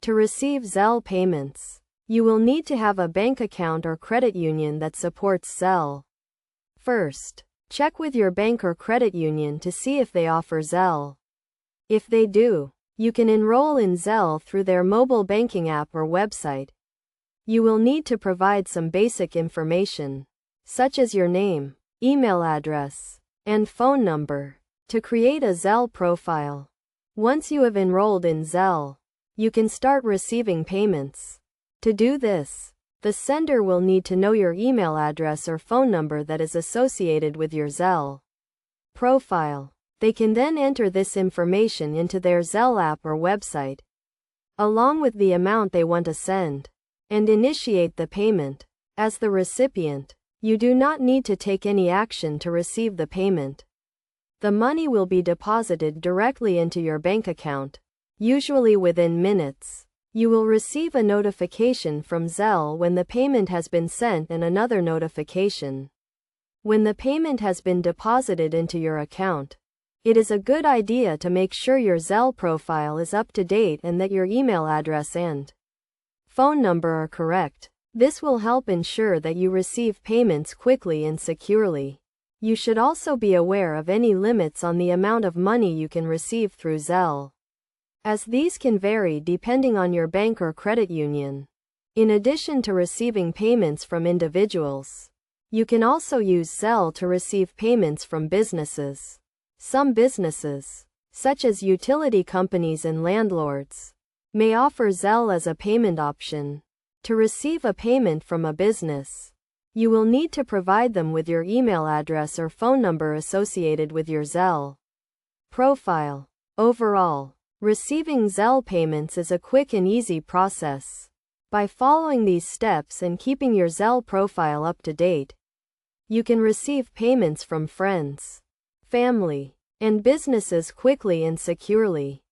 To receive Zelle payments, you will need to have a bank account or credit union that supports Zelle. First, check with your bank or credit union to see if they offer Zelle. If they do, you can enroll in Zelle through their mobile banking app or website. You will need to provide some basic information, such as your name, email address, and phone number, to create a Zelle profile. Once you have enrolled in Zelle, you can start receiving payments. To do this, the sender will need to know your email address or phone number that is associated with your Zelle profile. They can then enter this information into their Zelle app or website, along with the amount they want to send, and initiate the payment. As the recipient, you do not need to take any action to receive the payment. The money will be deposited directly into your bank account, usually within minutes. You will receive a notification from Zelle when the payment has been sent and another notification when the payment has been deposited into your account. It is a good idea to make sure your Zelle profile is up to date and that your email address and phone number are correct. This will help ensure that you receive payments quickly and securely. You should also be aware of any limits on the amount of money you can receive through Zelle, as these can vary depending on your bank or credit union. In addition to receiving payments from individuals, you can also use Zelle to receive payments from businesses. Some businesses, such as utility companies and landlords, may offer Zelle as a payment option. To receive a payment from a business, you will need to provide them with your email address or phone number associated with your Zelle profile. Overall, receiving Zelle payments is a quick and easy process. By following these steps and keeping your Zelle profile up to date, you can receive payments from friends, family, and businesses quickly and securely.